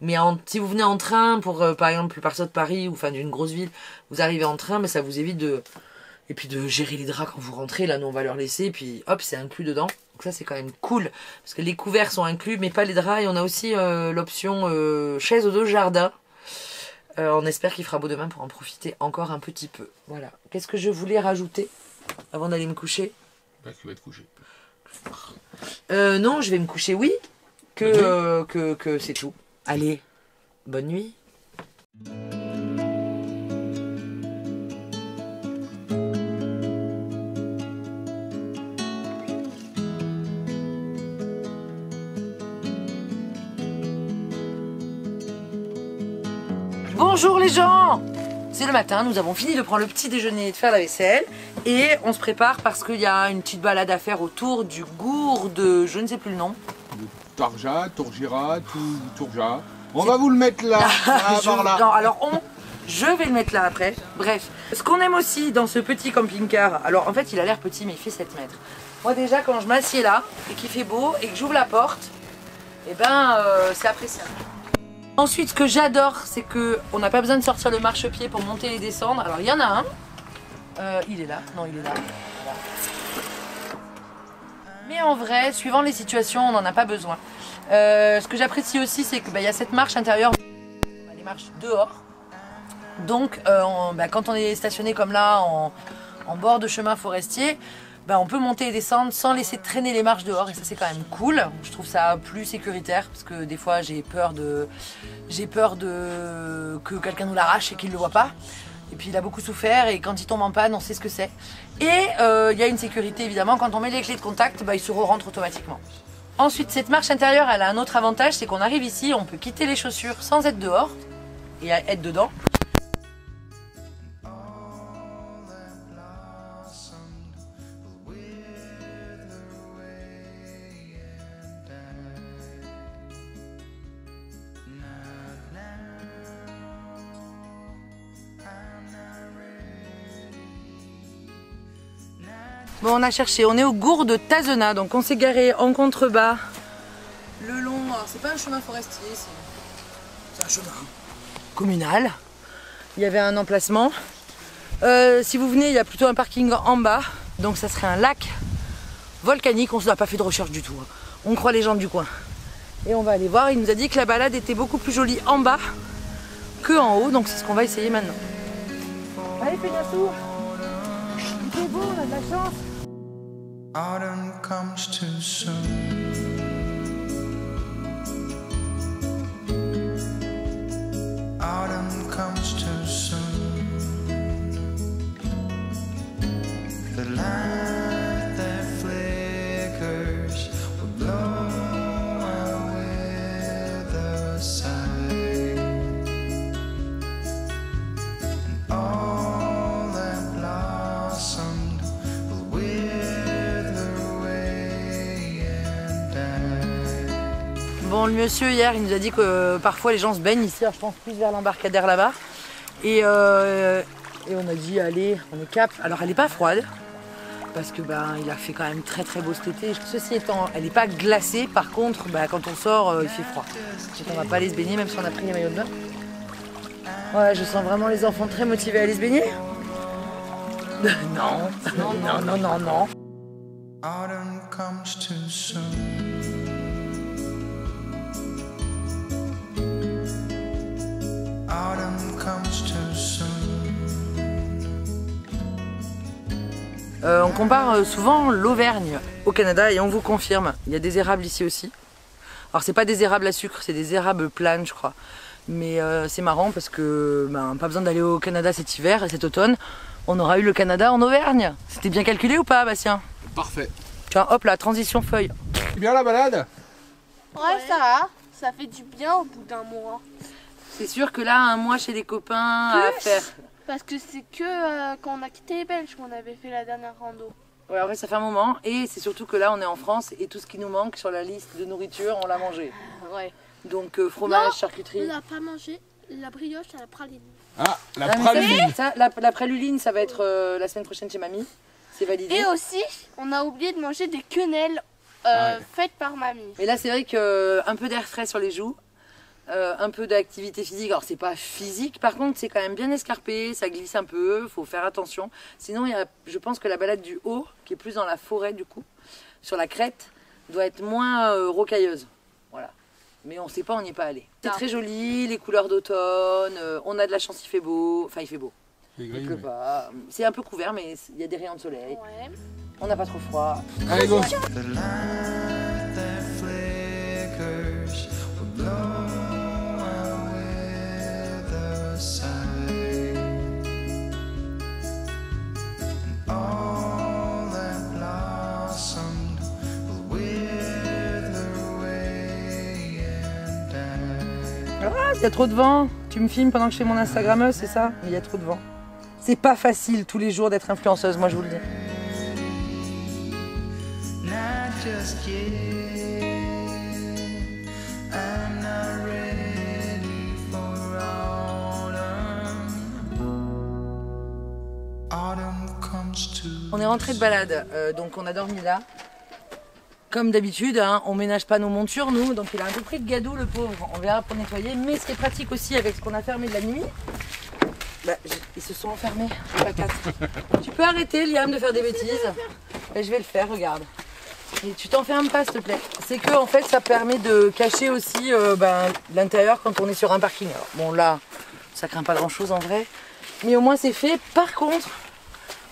A: Mais si vous venez en train pour par exemple partir de Paris ou d'une grosse ville, vous arrivez en train, mais ça vous évite de gérer les draps quand vous rentrez. Là nous on va leur laisser et puis hop c'est inclus dedans. Donc ça c'est quand même cool parce que les couverts sont inclus mais pas les draps et on a aussi l'option chaise au dos jardin. On espère qu'il fera beau demain pour en profiter encore un petit peu. Voilà. Qu'est-ce que je voulais rajouter avant d'aller me coucher?
B: Bah, tu vas te coucher.
A: Non je vais me coucher oui. Que c'est tout. Allez, bonne nuit. Bonjour les gens! C'est le matin, nous avons fini de prendre le petit déjeuner et de faire la vaisselle. Et on se prépare parce qu'il y a une petite balade à faire autour du gour de... je ne sais plus le nom.
B: Tarja, Tourgira, Tourja. On va vous le mettre là, par là.
A: Non, alors je vais le mettre là après. Bref, ce qu'on aime aussi dans ce petit camping-car, alors en fait il a l'air petit mais il fait 7 mètres. Moi déjà quand je m'assieds là et qu'il fait beau et que j'ouvre la porte, et c'est appréciable. Ensuite, ce que j'adore, c'est qu'on n'a pas besoin de sortir le marchepied pour monter et descendre. Alors, il y en a un. Il est là. Non, il est là. Voilà. Mais en vrai, suivant les situations, on n'en a pas besoin. Ce que j'apprécie aussi, c'est qu'il y a cette marche intérieure. Les marches dehors. Donc, quand on est stationné comme là, en bord de chemin forestier, on peut monter et descendre sans laisser traîner les marches dehors et ça c'est quand même cool. Je trouve ça plus sécuritaire parce que des fois j'ai peur que quelqu'un nous l'arrache et qu'il ne le voit pas. Et puis il a beaucoup souffert et quand il tombe en panne on sait ce que c'est. Et il y a une sécurité évidemment, quand on met les clés de contact il se re-rentre automatiquement. Ensuite cette marche intérieure elle a un autre avantage, c'est qu'on arrive ici, on peut quitter les chaussures sans être dehors et être dedans. Bon, on a cherché, on est au gour de Tazena, donc on s'est garé en contrebas le long, alors c'est pas un chemin forestier, c'est un chemin communal. Il y avait un emplacement. Si vous venez, il y a plutôt un parking en bas, donc ça serait un lac volcanique, on n'a pas fait de recherche du tout. On croit les gens du coin. Et on va aller voir, il nous a dit que la balade était beaucoup plus jolie en bas que en haut, donc c'est ce qu'on va essayer maintenant. Allez Péniassou, il fait beau, on a de la chance.
C: Autumn comes too soon. Autumn light that flickers will blow away the sight, and all that blossomed will wither away and die.
A: Bon, le monsieur hier, il nous a dit que parfois les gens se baignent ici, alors je pense plus vers l'embarcadère là-bas. Et on a dit allez, on est cap. Alors elle n'est pas froide parce que il a fait quand même très très beau cet été. Ceci étant, elle n'est pas glacée. Par contre, quand on sort, il fait froid. Donc on va pas aller se baigner même si on a pris les maillots de bain. Ouais, je sens vraiment les enfants très motivés à aller se baigner. Non, non, non, non, non.
C: Autumn comes too soon. Autumn comes too soon.
A: On compare souvent l'Auvergne au Canada et on vous confirme, il y a des érables ici aussi. Alors c'est pas des érables à sucre, c'est des érables planes je crois. Mais c'est marrant parce que pas besoin d'aller au Canada cet hiver et cet automne. On aura eu le Canada en Auvergne. C'était bien calculé ou pas Bastien?
B: Parfait.
A: Tiens hop la transition feuille.
B: Bien la balade?
D: Ouais, ça va. Ça fait du bien au bout d'un mois.
A: C'est sûr que là un mois chez les copains à faire.
D: Parce que c'est que quand on a quitté les Belges qu'on avait fait la dernière rando.
A: Ouais, en vrai ça fait un moment et c'est surtout que là on est en France et tout ce qui nous manque sur la liste de nourriture on l'a mangé.
D: Ouais.
A: Donc fromage,
D: Non,
A: charcuterie.
D: On n'a pas mangé la brioche à la praline.
B: Ah, la
A: Ah, mais
B: praline.
A: la praluline ça va être la semaine prochaine chez mamie. C'est validé.
D: Et aussi, on a oublié de manger des quenelles
B: Ouais.
D: faites par mamie.
A: Et là c'est vrai que un peu d'air frais sur les joues. Un peu d'activité physique, alors c'est pas physique, par contre c'est quand même bien escarpé, ça glisse un peu, faut faire attention. Sinon je pense que la balade du haut, qui est plus dans la forêt du coup, sur la crête, doit être moins rocailleuse. Voilà. Mais on sait pas, on n'y est pas allé. C'est très joli, les couleurs d'automne, on a de la chance, il fait beau, enfin il fait beau.
B: C'est
A: Il
B: gris,
A: pleut
B: mais-
A: pas, c'est un peu couvert mais il y a des rayons de soleil,
D: Ouais.
A: on n'a pas trop froid.
B: Allez go.
C: The light that flickers will blow away the sight, and all that blossomed will wither away and die.
A: Ah, il y a trop de vent. Tu me filmes pendant que je fais mon Instagrammeuse, c'est ça? Il y a trop de vent. C'est pas facile tous les jours d'être influenceuse, moi je vous le dis.
C: Not just yet. I'm not ready for autumn. Autumn comes to.
A: On est rentré de balade, donc on a dormi là. Comme d'habitude, hein, on ménage pas nos montures nous, donc il a un peu pris de gadou le pauvre, on verra pour nettoyer. Mais ce qui est pratique aussi avec ce qu'on a fermé de la nuit, ils se sont enfermés, pas quatre. Tu peux arrêter Liam de faire des bêtises? Je vais le faire, regarde. Et tu t'enfermes pas s'il te plaît. C'est que en fait ça permet de cacher aussi l'intérieur quand on est sur un parking. Alors, bon là, ça craint pas grand chose en vrai, mais au moins c'est fait. Par contre,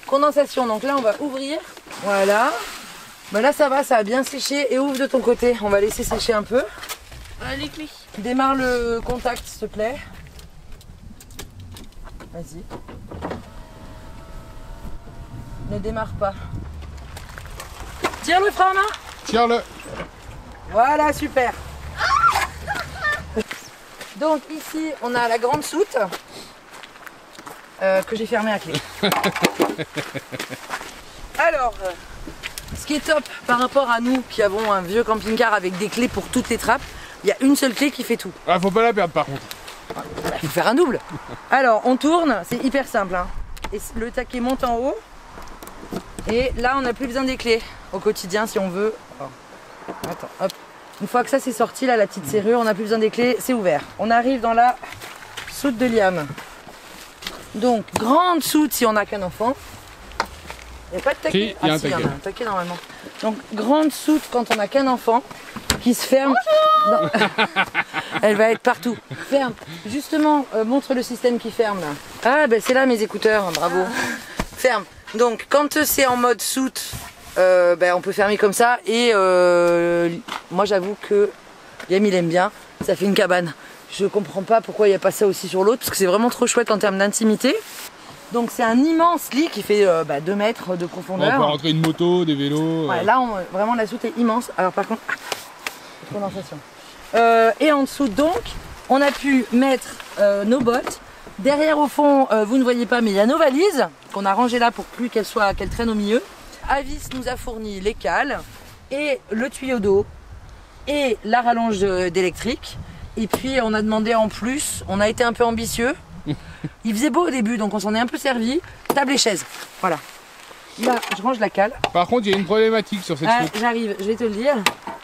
A: condensation, donc là on va ouvrir, voilà. Là ça va, ça a bien séché et ouvre de ton côté, on va laisser sécher un peu.
D: Les clés.
A: Démarre le contact s'il te plaît. Vas-y. Ne démarre pas. Tire le frein à main.
B: Tire-le.
A: Voilà, super. Donc ici on a la grande soute que j'ai fermée à clé. Alors, ce qui est top par rapport à nous qui avons un vieux camping-car avec des clés pour toutes les trappes, il y a une seule clé qui fait tout.
B: Ah, faut pas la perdre par contre.
A: Il faut faire un double. Alors on tourne, c'est hyper simple. Hein. Et le taquet monte en haut. Et là on n'a plus besoin des clés au quotidien si on veut. Oh. Attends, hop. Une fois que ça c'est sorti, là la petite serrure, on n'a plus besoin des clés, c'est ouvert. On arrive dans la soute de Liam. Donc grande soute si on n'a qu'un enfant. Il n'y a pas de taquet.
B: Si, il y a un
A: si, il y en
B: taquet.
A: a un taquet normalement. Donc grande soute quand on n'a qu'un enfant qui se ferme. Non. Elle va être partout. Ferme. Justement, montre le système qui ferme là. Ah ben c'est là mes écouteurs, bravo. Ferme. Donc quand c'est en mode soute, on peut fermer comme ça. Et moi j'avoue que Liam il aime bien. Ça fait une cabane. Je comprends pas pourquoi il n'y a pas ça aussi sur l'autre, parce que c'est vraiment trop chouette en termes d'intimité. Donc c'est un immense lit qui fait 2 mètres de
B: On
A: profondeur.
B: peut rentrer une moto, des vélos.
A: Ouais, là vraiment la soute est immense. Alors par contre, condensation. Et en dessous donc, on a pu mettre nos bottes. Derrière au fond, vous ne voyez pas, mais il y a nos valises qu'on a rangées là pour plus qu'elles traînent au milieu. Avis nous a fourni les cales et le tuyau d'eau et la rallonge d'électrique. Et puis on a demandé en plus, on a été un peu ambitieux. Il faisait beau au début, donc on s'en est un peu servi. Table et chaise, voilà. Là, je range la cale.
B: Par contre, il y a une problématique sur cette soute.
A: J'arrive, je vais te le dire.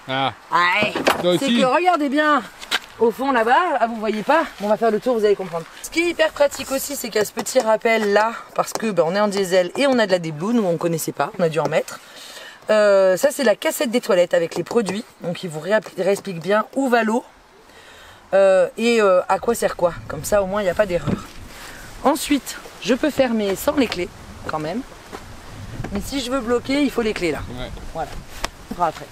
B: Ah,
A: Ouais.
B: toi
A: C'est
B: aussi.
A: que regardez bien au fond là-bas, vous voyez pas, on va faire le tour, vous allez comprendre. Ce qui est hyper pratique aussi, c'est qu'il y a ce petit rappel là, parce que on est en diesel et on a de la déblue, nous on connaissait pas, on a dû en mettre. Ça c'est la cassette des toilettes avec les produits, donc il vous réexplique bien où va l'eau et à quoi sert quoi, comme ça au moins il n'y a pas d'erreur. Ensuite, je peux fermer sans les clés quand même, mais si je veux bloquer, il faut les clés là.
B: Ouais.
A: Voilà, on fera après.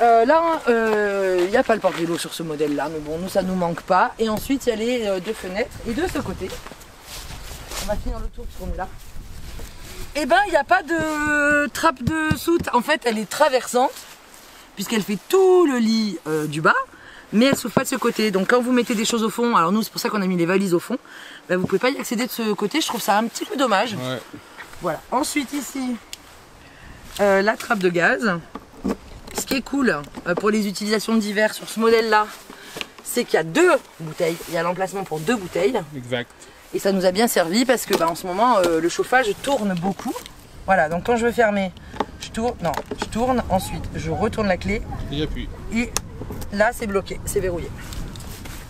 A: Là, il n'y a pas le porte-vélo sur ce modèle-là, mais bon, nous, ça nous manque pas. Et ensuite, il y a les 2 fenêtres. Et de ce côté, on va finir le tour parce qu'on est là. Eh ben, il n'y a pas de trappe de soute. En fait, elle est traversante, puisqu'elle fait tout le lit du bas, mais elle ne s'ouvre pas de ce côté. Donc, quand vous mettez des choses au fond, alors nous, c'est pour ça qu'on a mis les valises au fond, vous ne pouvez pas y accéder de ce côté. Je trouve ça un petit peu dommage.
B: Ouais.
A: Voilà. Ensuite, ici, la trappe de gaz. Ce qui est cool pour les utilisations d'hiver sur ce modèle-là, c'est qu'il y a 2 bouteilles. Il y a l'emplacement pour 2 bouteilles.
B: Exact.
A: Et ça nous a bien servi parce que en ce moment, le chauffage tourne beaucoup. Voilà, donc quand je veux fermer, je tourne. Ensuite, je retourne la clé.
B: Et j'appuie.
A: Et là, c'est bloqué, c'est verrouillé.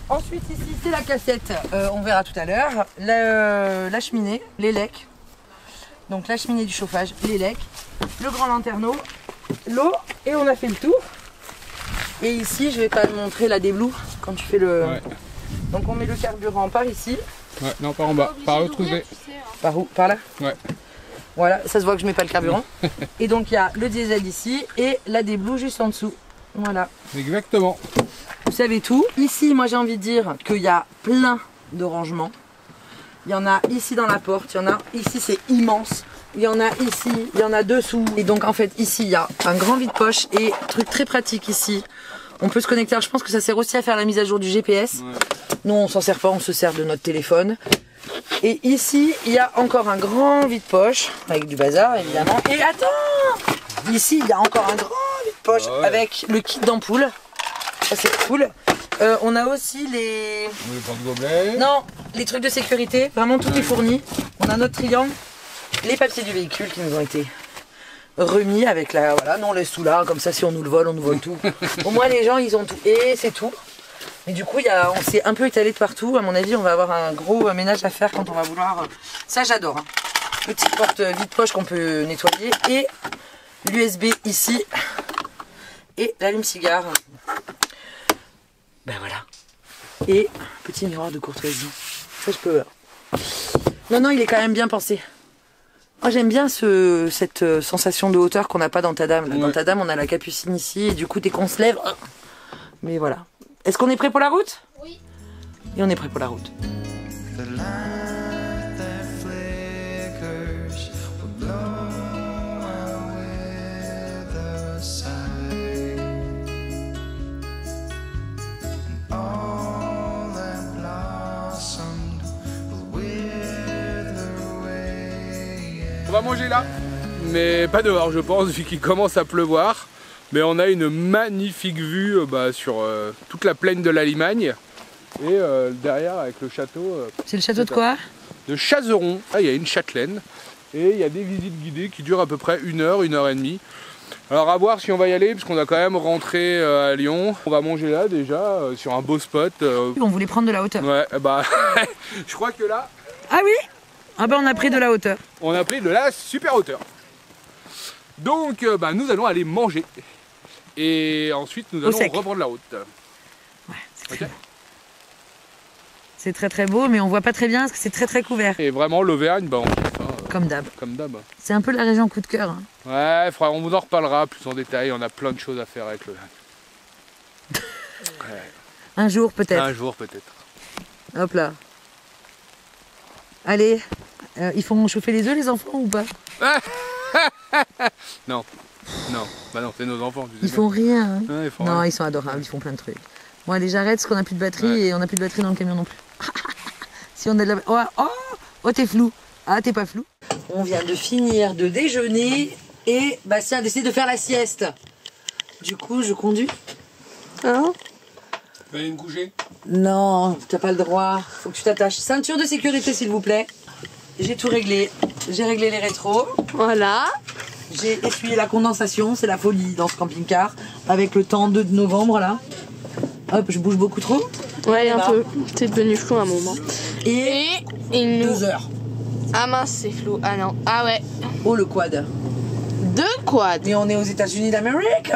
A: Ensuite, ici, c'est la cassette. On verra tout à l'heure. La cheminée, les lecs. Donc la cheminée du chauffage, les lecs. Le grand lanterneau. L'eau et on a fait le tour. Et ici je vais pas te montrer la déblue quand tu fais le.
B: Ouais.
A: Donc on met le carburant par ici.
B: Ouais, non, par en bas, par l'autre côté.
A: Par où? Par là?
B: Ouais.
A: Voilà, ça se voit que je mets pas le carburant. Et donc il y a le diesel ici et la déblue juste en dessous. Voilà.
B: Exactement.
A: Vous savez tout. Ici moi j'ai envie de dire qu'il y a plein de rangements. Il y en a ici dans la porte, il y en a ici, c'est immense. Il y en a ici, il y en a dessous. Et donc en fait ici il y a un grand vide-poche et truc très pratique ici. On peut se connecter, alors, je pense que ça sert aussi à faire la mise à jour du GPS.
B: Ouais.
A: Nous on s'en sert pas, on se sert de notre téléphone. Et ici il y a encore un grand vide-poche avec du bazar évidemment. Et attends, ici il y a encore un grand vide-poche avec le kit d'ampoule. Ça c'est cool. On a aussi les...
B: Le porte-gobelet.
A: Non, les trucs de sécurité, vraiment tout est fourni. On a notre triangle. Les papiers du véhicule qui nous ont été remis avec la... Voilà, nous on laisse tout là, comme ça si on nous le vole, on nous vole tout. Au moins les gens ils ont tout. Et c'est tout. Mais du coup on s'est un peu étalé de partout. À mon avis on va avoir un gros ménage à faire quand on va vouloir... Ça j'adore. Hein. Petite porte vide-poche qu'on peut nettoyer. Et l'USB ici. Et l'allume-cigare. Ben voilà. Et petit miroir de courtoisie. Ça je peux... Non, il est quand même bien pensé. Moi j'aime bien cette sensation de hauteur qu'on n'a pas dans ta dame. Là.
B: Ouais.
A: Dans ta dame on a la capucine ici et du coup dès qu'on se lève... Mais voilà. Est-ce qu'on est prêt pour la route?
D: Oui.
A: Et on est prêt pour la route.
C: The light that flickers will blow away the sight, and all that blossomed will wither away.
B: On va manger là, mais pas dehors je pense, vu qu'il commence à pleuvoir. Mais on a une magnifique vue sur toute la plaine de la Limagne. Et derrière avec le château
A: C'est le château de quoi?
B: de Chazeron. Ah, il y a une châtelaine. Et il y a des visites guidées qui durent à peu près 1 heure, 1 heure et demie. Alors à voir si on va y aller, parce qu'on a quand même rentré à Lyon. On va manger là déjà, sur un beau spot.
A: On voulait prendre de la hauteur.
B: Ouais, bah je crois que là,
A: Ah oui? Ah ben on a pris de la hauteur.
B: on a pris de la super hauteur. Donc nous allons aller manger. Et ensuite nous allons
A: sec.
B: reprendre la route.
A: Ouais, c'est
B: Ok.
A: très beau. C'est très très beau mais on voit pas très bien parce que c'est très très couvert.
B: Et vraiment l'Auvergne, on kiffe, hein,
A: Comme d'hab.
B: comme d'hab.
A: C'est un peu la région coup de cœur. Hein.
B: Ouais, on vous en reparlera plus en détail, on a plein de choses à faire avec l'Auvergne.
A: Un jour peut-être.
B: Un jour peut-être.
A: Hop là. Allez, Ils font chauffer les œufs les enfants ou pas?
B: Non, non, bah non, c'est nos enfants. Tu sais
A: Ils font rien. Hein.
B: bien. Ouais, ils font
A: Non,
B: rien.
A: ils sont adorables, ils font plein de trucs. Bon allez, j'arrête parce qu'on n'a plus de batterie
B: Ouais.
A: et on n'a plus de batterie dans le camion non plus. Si on a de la... Oh, t'es flou. Ah, t'es pas flou. On vient de finir de déjeuner et Bastien a décidé de faire la sieste. Du coup, je conduis.
D: Hein?
B: Tu vas aller me coucher?
A: Non, t'as pas le droit. Faut que tu t'attaches. Ceinture de sécurité, s'il vous plaît. J'ai tout réglé. J'ai réglé les rétros.
D: Voilà.
A: J'ai essuyé la condensation. C'est la folie dans ce camping-car. Avec le temps 2 novembre, là. Hop, je bouge beaucoup trop.
D: Ouais, un
A: Bah.
D: peu. C'est devenu flou un moment.
A: Et
D: Et il nous...
A: 2 heures.
D: Ah mince, c'est flou. Ah non. Ah ouais.
A: Oh, le quad.
D: 2 quads.
A: Et on est aux États-Unis d'Amérique.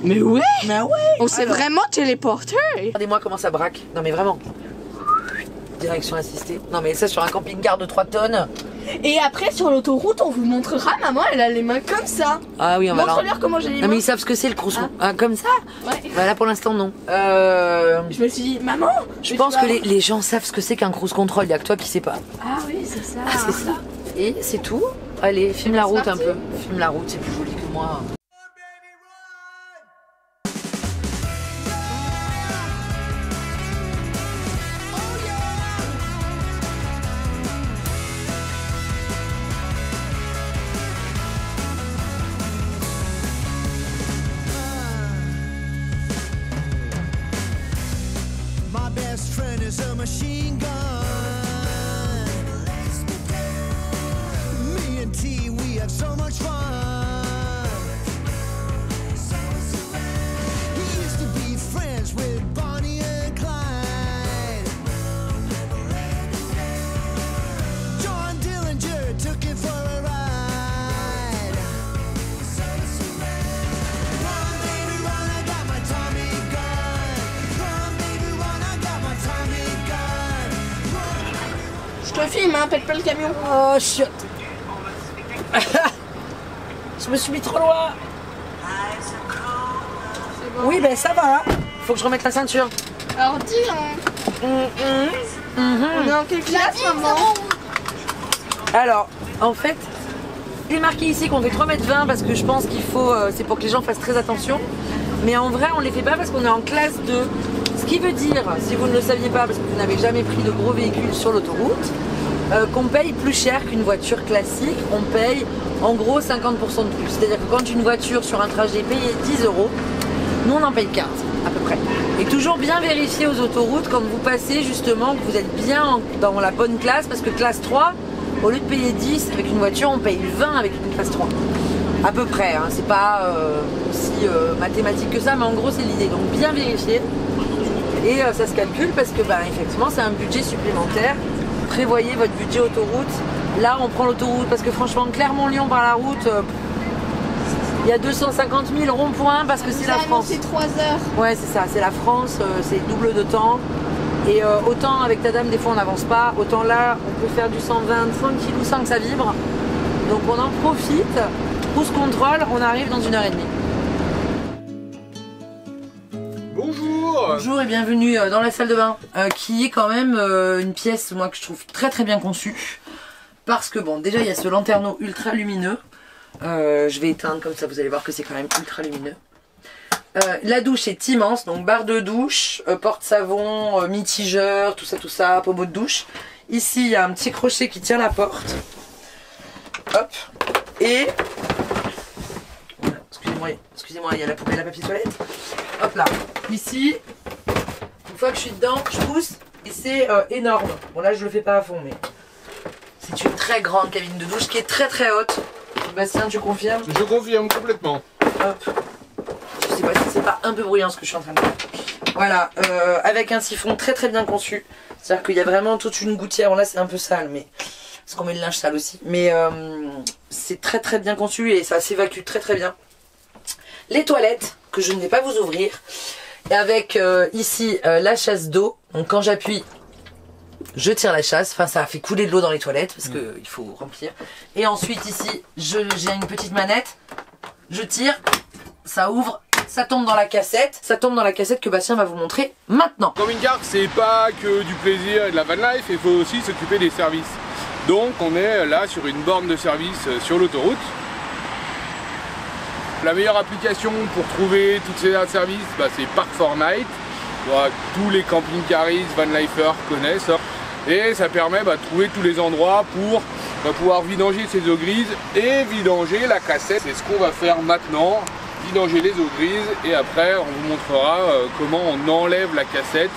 D: Mais ouais.
A: Mais ouais.
D: On s'est
A: Alors,
D: vraiment téléporté.
A: regardez-moi comment ça braque. Non, mais vraiment. Direction assistée. Non, mais ça, sur un camping-car de 3 tonnes.
D: Et après, sur l'autoroute, on vous montrera. Maman, elle a les mains comme ça.
A: Ah oui, on va alors.
D: Montre-leur comment j'ai les
A: Non, mais
D: mains.
A: ils savent ce que c'est le crousson. Ah, comme ça?
D: Ouais.
A: Bah, là, pour l'instant, non.
D: Je me suis dit, maman.
A: Je pense que les gens savent ce que c'est qu'un cruise control. Il y a que toi qui sais pas.
D: Ah oui, c'est ça.
A: Ah, c'est ça. Et c'est tout. Allez, filme la
D: C'est
A: route un
D: parti.
A: peu. Filme la route, c'est plus joli que moi.
C: My best friend is a machine gun. Me and T, we have so much fun. He used to be friends with Bonnie and Clyde. John Dillinger took him for a ride. Run, baby, run, I got my Tommy gun. Run, baby, run, I got my Tommy gun.
D: Je te filme, hein, pète pas le camion.
A: Oh, shit. Je me suis mis trop loin. Oui, ben ça va. Faut que je remette la ceinture.
D: Alors dis, on est en quelle classe, maman?
A: Alors, en fait, il est marqué ici qu'on fait 3,20 m parce que je pense qu'il faut, c'est pour que les gens fassent très attention. Mais en vrai, on les fait pas parce qu'on est en classe 2. Ce qui veut dire, si vous ne le saviez pas, parce que vous n'avez jamais pris de gros véhicules sur l'autoroute, qu'on paye plus cher qu'une voiture classique. On paye en gros 50% de plus. C'est-à-dire que quand une voiture sur un trajet payait 10 €, nous on en paye 15 à peu près. Et toujours bien vérifier aux autoroutes quand vous passez justement que vous êtes bien dans la bonne classe, parce que classe 3, au lieu de payer 10 avec une voiture, on paye 20 avec une classe 3. À peu près, hein. C'est pas aussi mathématique que ça, mais en gros c'est l'idée. Donc bien vérifier. Et ça se calcule parce que effectivement c'est un budget supplémentaire. Prévoyez votre budget autoroute. Là on prend l'autoroute parce que franchement Clermont-Lyon par la route, il y a 250 000 ronds-points parce que c'est la France.
D: C'est 3 heures.
A: Ouais, c'est ça, c'est la France, c'est double de temps. Et autant avec ta dame des fois on n'avance pas, autant là on peut faire du 120 tranquille ou sans que ça vibre. Donc on en profite. Cruise control, on arrive dans 1h30.
B: Bonjour.
A: Bonjour et bienvenue dans la salle de bain, qui est quand même une pièce moi que je trouve très très bien conçue. Parce que bon, déjà il y a ce lanterneau ultra lumineux. Je vais éteindre comme ça, vous allez voir que c'est quand même ultra lumineux. La douche est immense, donc barre de douche, porte-savon, mitigeur, tout ça, pommeau de douche. Ici il y a un petit crochet qui tient la porte. Hop. Et voilà, excusez-moi, il y a la poubelle à papier toilette. Hop là. Ici, une fois que je suis dedans, je pousse et c'est énorme. Bon là je le fais pas à fond, mais c'est une très grande cabine de douche qui est très très haute. Bastien, tu confirmes?
B: Je confirme complètement.
A: Hop. Je sais pas si c'est pas un peu bruyant ce que je suis en train de faire. Voilà, avec un siphon très très bien conçu. C'est-à-dire qu'il y a vraiment toute une gouttière. Bon là c'est un peu sale, mais parce qu'on met le linge sale aussi. Mais c'est très très bien conçu et ça s'évacue très très bien. Les toilettes que je ne vais pas vous ouvrir. Et avec ici la chasse d'eau. Donc quand j'appuie, je tire la chasse. Enfin ça fait couler de l'eau dans les toilettes parce qu'il faut remplir. Et ensuite ici j'ai une petite manette. Je tire, ça ouvre, ça tombe dans la cassette. Ça tombe dans la cassette que Bastien va vous montrer maintenant.
B: Camping-car, c'est pas que du plaisir et de la van life, il faut aussi s'occuper des services. Donc on est là sur une borne de service sur l'autoroute. La meilleure application pour trouver toutes ces aires de service, c'est Park4Night. Tous les camping-caristes, van-lifers connaissent. Et ça permet de trouver tous les endroits pour pouvoir vidanger ses eaux grises et vidanger la cassette. C'est ce qu'on va faire maintenant, vidanger les eaux grises et après on vous montrera comment on enlève la cassette.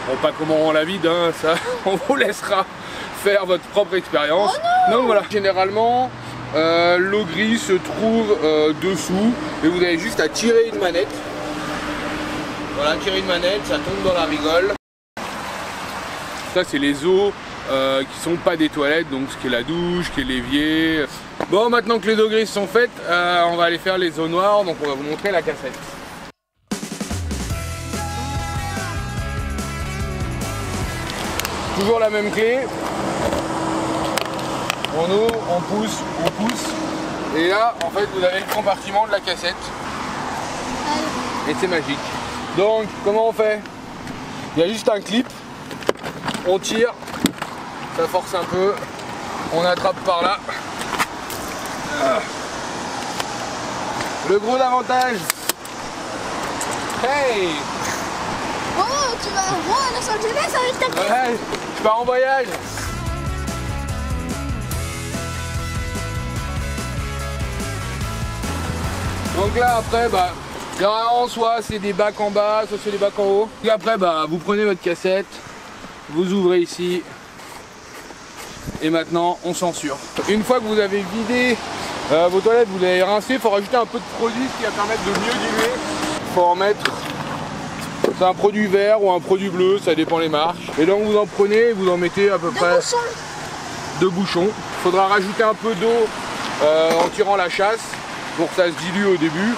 B: Bon, pas comment on la vide, hein, ça on vous laissera faire votre propre expérience. Donc voilà, généralement l'eau grise se trouve dessous et vous avez juste à tirer une manette. Voilà, tirer une manette, ça tombe dans la rigole. Ça c'est les eaux qui sont pas des toilettes, donc ce qui est la douche, qui est l'évier. Bon, maintenant que les eaux grises sont faites, on va aller faire les eaux noires, donc on va vous montrer la cassette. Toujours la même clé. On ouvre, on pousse. Et là, en fait, vous avez le compartiment de la cassette. Et c'est magique. Donc, comment on fait? Il y a juste un clip. On tire. Ça force un peu. On attrape par là. Le gros avantage. Hey!
D: Oh, tu vas à Los Angeles avec ta cassette?
B: Ouais, je pars en voyage. Donc là après généralement soit c'est des bacs en bas, soit c'est des bacs en haut. Et après vous prenez votre cassette, vous ouvrez ici et maintenant on censure. Une fois que vous avez vidé vos toilettes, vous les rincez, il faut rajouter un peu de produit qui va permettre de mieux diluer. Il faut en mettre, c'est un produit vert ou un produit bleu, ça dépend les marques. Et donc vous en prenez, vous en mettez à peu près 2 bouchons. Il faudra rajouter un peu d'eau en tirant la chasse pour que ça se dilue au début.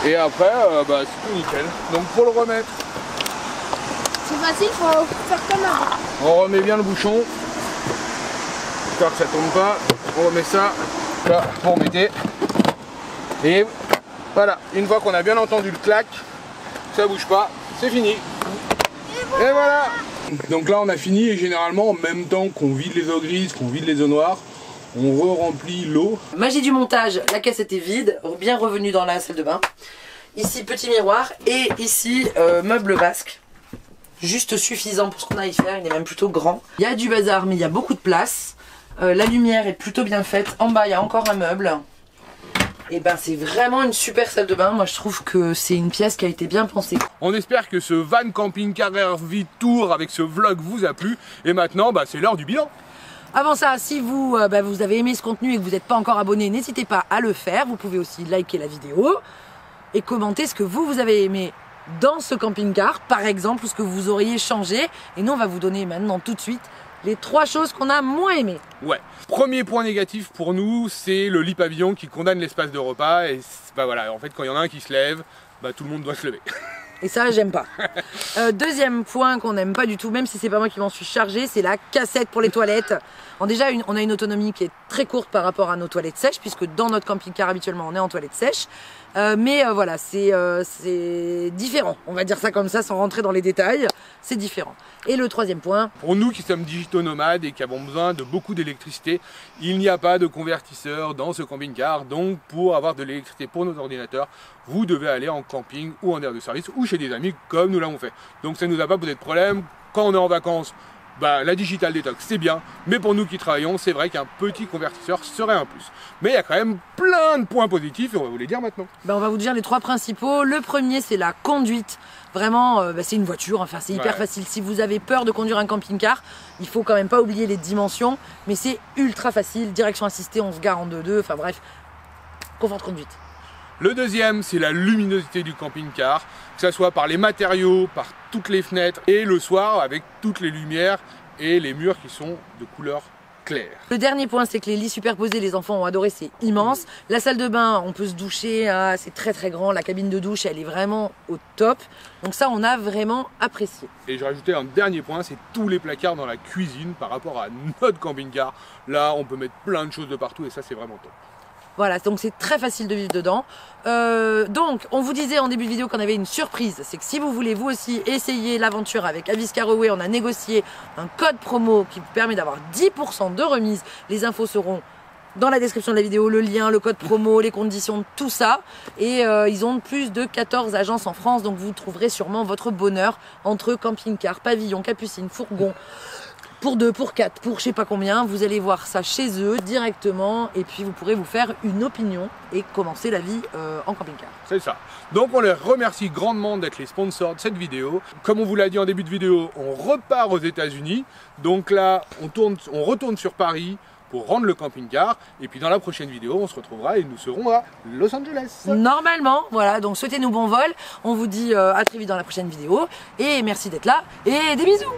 B: Et après, c'est tout nickel. Donc pour le remettre,
D: c'est facile, faut faire comme ça.
B: on remet bien le bouchon. J'espère que ça tombe pas. On remet ça. Là, vous remettez. Et voilà, une fois qu'on a bien entendu le clac, ça bouge pas, c'est fini. Et voilà. Donc là on a fini et généralement en même temps qu'on vide les eaux grises, qu'on vide les eaux noires, on re-remplit l'eau.
A: Magie du montage, la cassette est vide, bien revenue dans la salle de bain. Ici petit miroir et ici meuble vasque. Juste suffisant pour ce qu'on a à y faire, il est même plutôt grand. Il y a du bazar mais il y a beaucoup de place. La lumière est plutôt bien faite. En bas il y a encore un meuble. Et c'est vraiment une super salle de bain. Moi je trouve que c'est une pièce qui a été bien pensée.
B: On espère que ce van camping-car RV Tour avec ce vlog vous a plu. Et maintenant c'est l'heure du bilan.
A: Avant ça, si vous, vous avez aimé ce contenu et que vous n'êtes pas encore abonné, n'hésitez pas à le faire. Vous pouvez aussi liker la vidéo et commenter ce que vous avez aimé dans ce camping-car, par exemple, ou ce que vous auriez changé. Et nous, on va vous donner maintenant tout de suite les 3 choses qu'on a moins aimées.
B: Ouais. Premier point négatif pour nous, c'est le lit pavillon qui condamne l'espace de repas. Et voilà, en fait, quand il y en a un qui se lève, tout le monde doit se lever.
A: Et ça, j'aime pas. Deuxième point qu'on n'aime pas du tout, même si c'est pas moi qui m'en suis chargé, c'est la cassette pour les toilettes. Alors déjà, on a une autonomie qui est très courte par rapport à nos toilettes sèches, puisque dans notre camping-car habituellement, on est en toilettes sèches. Mais voilà, c'est différent. On va dire ça comme ça, sans rentrer dans les détails. C'est différent. Et le troisième point.
B: Pour nous qui sommes digitaux nomades et qui avons besoin de beaucoup d'électricité, il n'y a pas de convertisseur dans ce camping-car. Donc pour avoir de l'électricité pour nos ordinateurs, vous devez aller en camping ou en aire de service ou chez des amis comme nous l'avons fait. Donc ça ne nous a pas posé de problème. Quand on est en vacances, la Digital Detox c'est bien, mais pour nous qui travaillons, c'est vrai qu'un petit convertisseur serait un plus. Mais il y a quand même plein de points positifs et on va vous les dire maintenant.
A: On va vous dire les 3 principaux. Le premier, c'est la conduite. Vraiment, c'est une voiture, enfin c'est hyper facile. Si vous avez peur de conduire un camping-car, il faut quand même pas oublier les dimensions, mais c'est ultra facile. Direction assistée, on se gare en 2-2, enfin bref, confort de conduite.
B: Le deuxième, c'est la luminosité du camping-car, que ce soit par les matériaux, par toutes les fenêtres et le soir avec toutes les lumières et les murs qui sont de couleur claire.
A: Le dernier point, c'est que les lits superposés, les enfants ont adoré, c'est immense. La salle de bain, on peut se doucher, c'est très très grand. La cabine de douche, elle est vraiment au top. Donc ça, on a vraiment apprécié.
B: Et j'ai rajouté un dernier point, c'est tous les placards dans la cuisine par rapport à notre camping-car. Là, on peut mettre plein de choses de partout et ça, c'est vraiment top.
A: Voilà, donc c'est très facile de vivre dedans. Donc, on vous disait en début de vidéo qu'on avait une surprise. C'est que si vous voulez vous aussi essayer l'aventure avec Avis Caraway, on a négocié un code promo qui vous permet d'avoir 10% de remise. Les infos seront dans la description de la vidéo, le lien, le code promo, les conditions, tout ça. Et ils ont plus de 14 agences en France, donc vous trouverez sûrement votre bonheur entre camping-car, pavillon, capucine, fourgon. Pour 2, pour 4, pour je sais pas combien, vous allez voir ça chez eux directement et puis vous pourrez vous faire une opinion et commencer la vie en camping-car.
B: C'est ça. Donc on les remercie grandement d'être les sponsors de cette vidéo. Comme on vous l'a dit en début de vidéo, on repart aux États-Unis. Donc là, on retourne sur Paris pour rendre le camping-car. Et puis dans la prochaine vidéo, on se retrouvera et nous serons à Los Angeles.
A: Normalement, voilà, donc souhaitez-nous bon vol. On vous dit à très vite dans la prochaine vidéo. Et merci d'être là et des bisous.